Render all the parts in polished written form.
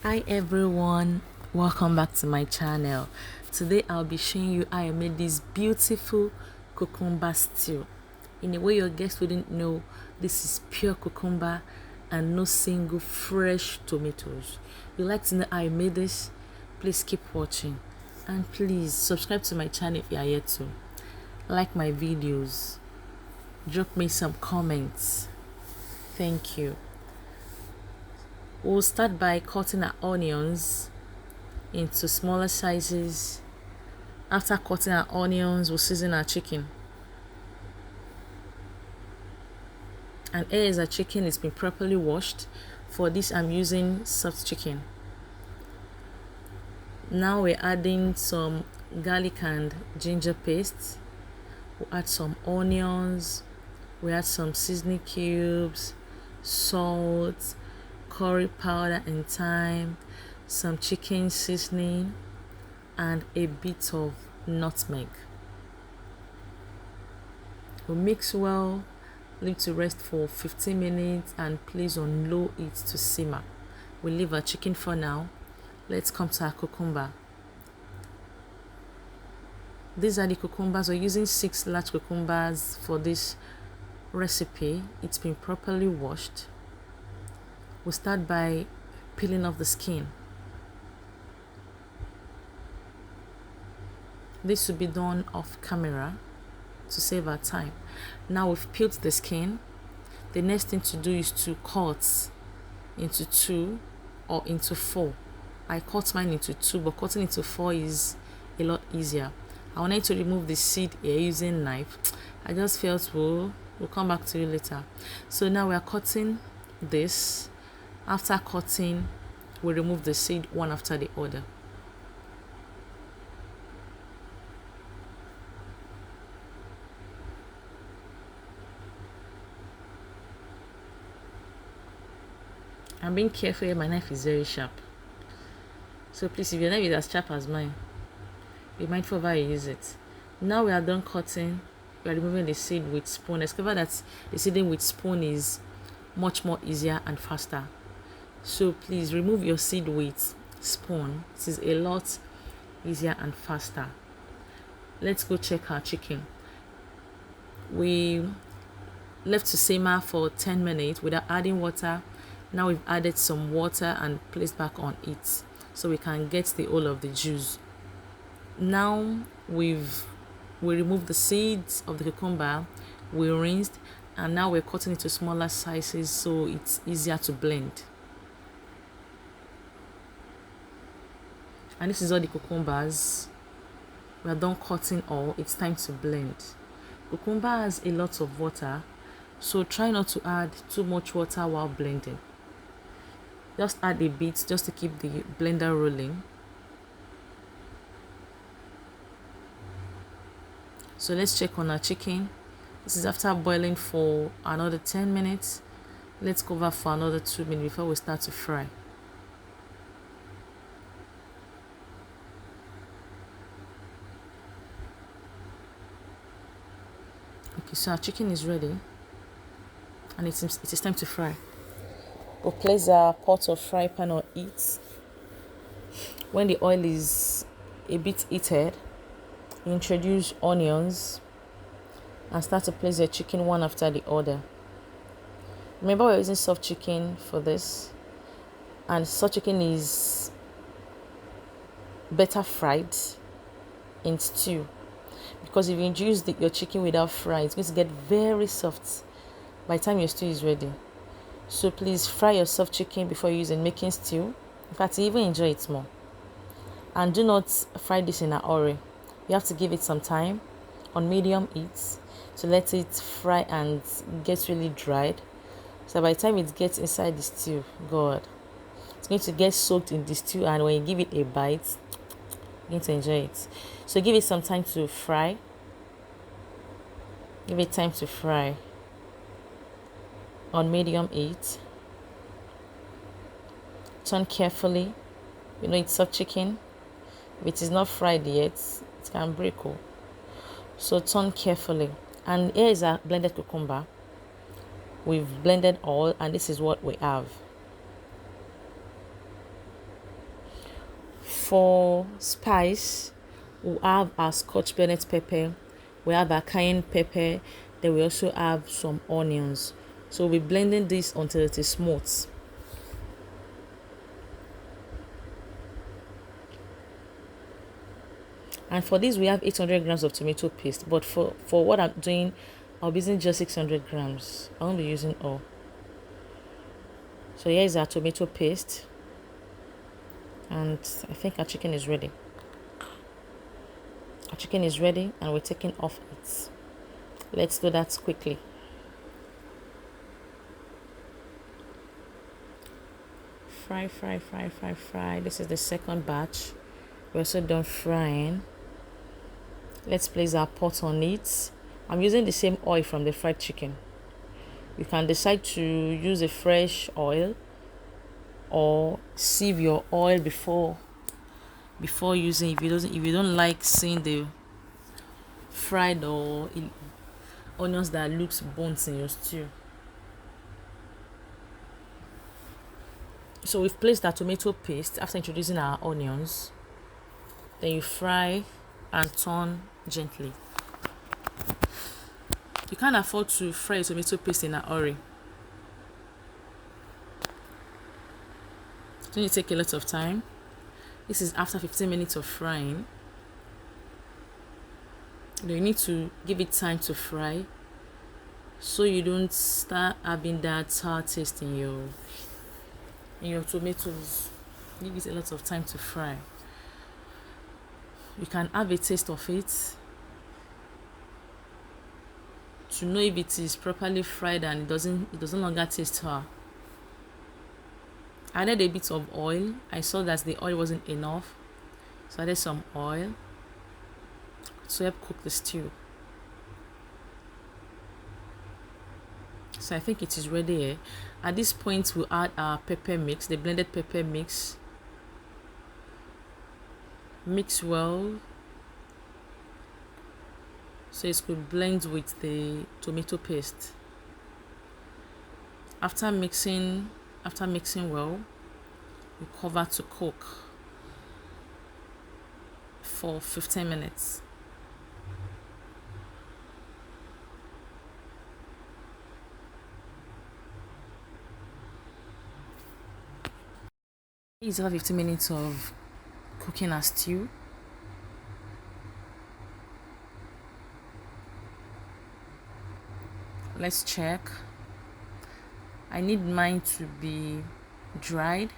Hi everyone, welcome back to my channel. Today I'll be showing you how I made this beautiful cucumber stew. In a way your guests wouldn't know, this is pure cucumber and no single fresh tomatoes. If you'd like to know how I made this, please keep watching. And please subscribe to my channel if you are yet to. Like my videos. Drop me some comments. Thank you. We'll start by cutting our onions into smaller sizes. After cutting our onions, we'll season our chicken. And as our chicken is been properly washed, for this I'm using soft chicken. Now we're adding some garlic and ginger paste. We'll add some onions. We add some seasoning cubes, salt, curry powder and thyme, some chicken seasoning, and a bit of nutmeg. We'll mix well, leave to rest for 15 minutes and place on low heat to simmer. We'll leave our chicken for now. Let's come to our cucumber. These are the cucumbers. We're using 6 large cucumbers for this recipe. It's been properly washed. We'll start by peeling off the skin. This will be done off camera to save our time. Now we've peeled the skin. The next thing to do is to cut into 2 or into 4. I cut mine into 2, but cutting into 4 is a lot easier. I wanted to remove the seed here using knife. I just felt we'll come back to you later. So now we are cutting this. After cutting, we remove the seed one after the other. I'm being careful here, my knife is very sharp. So please, if your knife is as sharp as mine, be mindful of how you use it. Now we are done cutting, we are removing the seed with spoon. Discover that the seeding with spoon is much more easier and faster. So please remove your seed with spoon. This is a lot easier and faster. Let's go check our chicken. We left to simmer for 10 minutes without adding water. Now we've added some water and placed back on it so we can get the whole of the juice. Now we removed the seeds of the cucumber, we rinsed, and now we're cutting into smaller sizes so it's easier to blend. And this is all the cucumbers. We are done cutting all. It's time to blend. Cucumber has a lot of water, so try not to add too much water while blending. Just add a bit just to keep the blender rolling. So let's check on our chicken. This is after boiling for another 10 minutes. Let's cover for another 2 minutes before we start to fry. Okay, so our chicken is ready and it is time to fry. We'll place our pot or fry pan on heat. When the oil is a bit heated, introduce onions and start to place your chicken one after the other. Remember, we're using soft chicken for this, and soft chicken is better fried in stew, because if you introduce your chicken without fry, it's going to get very soft by the time your stew is ready. So please fry your soft chicken before you use it making stew. In fact, you even enjoy it more. And do not fry this in a hurry. You have to give it some time on medium heat to let it fry and get really dried. So by the time it gets inside the stew, God, it's going to get soaked in the stew, and when you give it a bite, you're going to enjoy it. So give it some time to fry. Give it time to fry on medium heat. Turn carefully. You know it's soft chicken. If it is not fried yet, it can break. So turn carefully. And here is our blended cucumber. We've blended all, and this is what we have. For spice, we have our Scotch bonnet pepper, we have our cayenne pepper, then we also have some onions. So we'll be blending this until it is smooth. And for this, we have 800 grams of tomato paste. But for what I'm doing, I'll be using just 600 grams. I won't be using all. So here is our tomato paste. And I think our chicken is ready. Our chicken is ready and we're taking off it. Let's do that quickly. Fry, fry, fry, fry, fry. This is the second batch. We're also done frying. Let's place our pot on it. I'm using the same oil from the fried chicken. You can decide to use a fresh oil or sieve your oil before using. If you don't like seeing the fried or onions that looks burnt in your stew. So we've placed our tomato paste after introducing our onions. Then you fry and turn gently. You can't afford to fry tomato paste in a hurry. Then you take a lot of time. This is after 15 minutes of frying. Then you need to give it time to fry so you don't start having that sour taste in your tomatoes. Give it a lot of time to fry. You can have a taste of it to know if it is properly fried and it doesn't longer taste sour. I added a bit of oil. I saw that the oil wasn't enough, so I added some oil to help cook the stew. So I think it is ready here. At this point, we'll add our pepper mix, the blended pepper mix. Mix well so it could blend with the tomato paste. After mixing well, we cover to cook for 15 minutes. It's about 15 minutes of cooking a stew. Let's check. I need mine to be dried.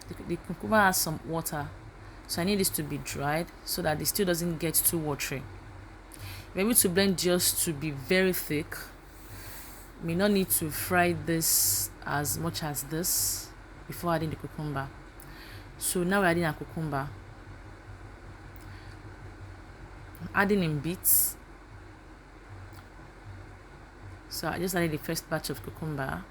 The cucumber has some water, so I need this to be dried so that the stew doesn't get too watery. You're able to blend just to be very thick. You may not need to fry this as much as this before adding the cucumber. So now we're adding a cucumber. Adding in bits. So I just added the first batch of cucumber.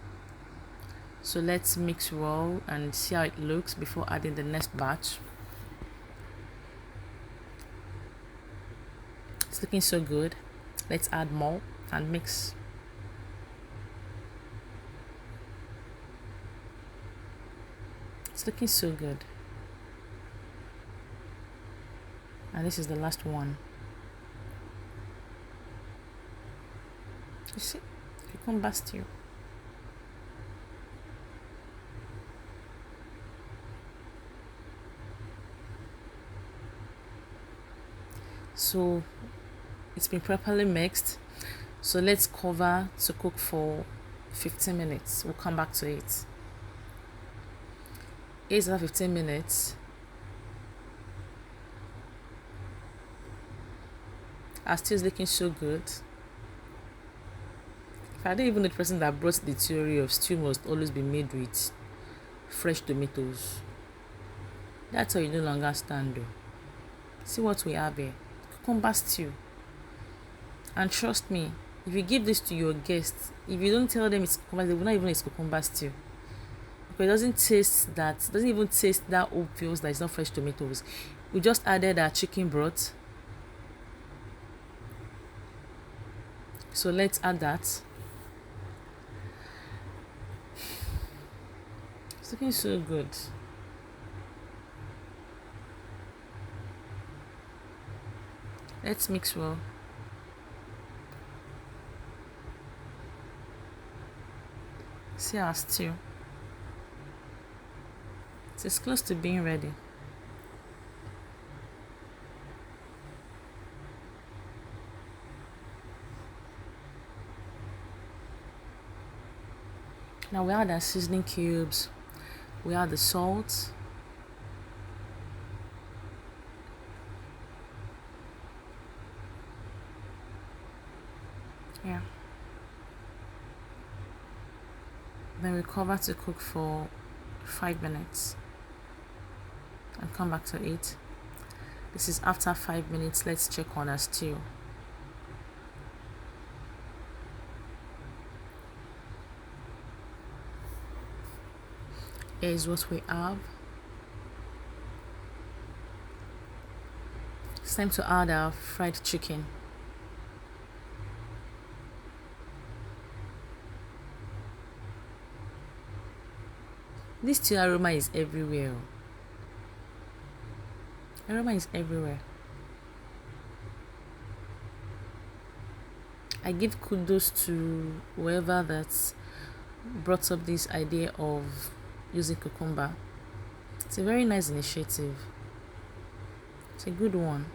So let's mix well and see how it looks before adding the next batch. It's looking so good. Let's add more and mix. It's looking so good. And this is the last one. You see, cucumber stew. So it's been properly mixed. So let's cover to cook for 15 minutes. We'll come back to it. It's about 15 minutes. Our stew is looking so good. I don't even know the person that brought the theory of stew must always be made with fresh tomatoes. That's how you no longer stand though. See what we have here. Cucumber stew. And trust me, if you give this to your guests, if you don't tell them it's cucumber, they will not even know it's cucumber stew. Because it doesn't even taste that obvious that it's not fresh tomatoes. We just added our chicken broth. So let's add that. It's looking so good. Let's mix well. See our stew. It's close to being ready. Now we add our seasoning cubes. We add the salt. Yeah. Then we cover to cook for 5 minutes and come back to it. This is after 5 minutes. Let's check on our stew. Here is what we have. It's time to add our fried chicken. This stew aroma is everywhere. Aroma is everywhere. I give kudos to whoever that brought up this idea of using cucumber. It's a very nice initiative. It's a good one.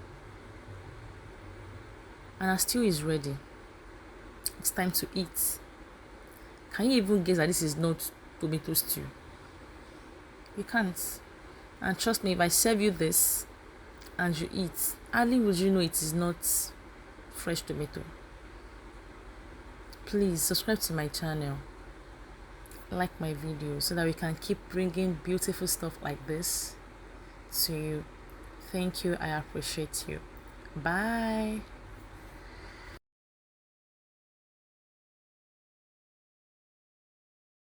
And our stew is ready. It's time to eat. Can you even guess that this is not tomato stew? You can't. And trust me, if I serve you this and you eat, hardly would you know it is not fresh tomato. Please subscribe to my channel, like my video, so that we can keep bringing beautiful stuff like this to you. Thank you. I appreciate you. Bye.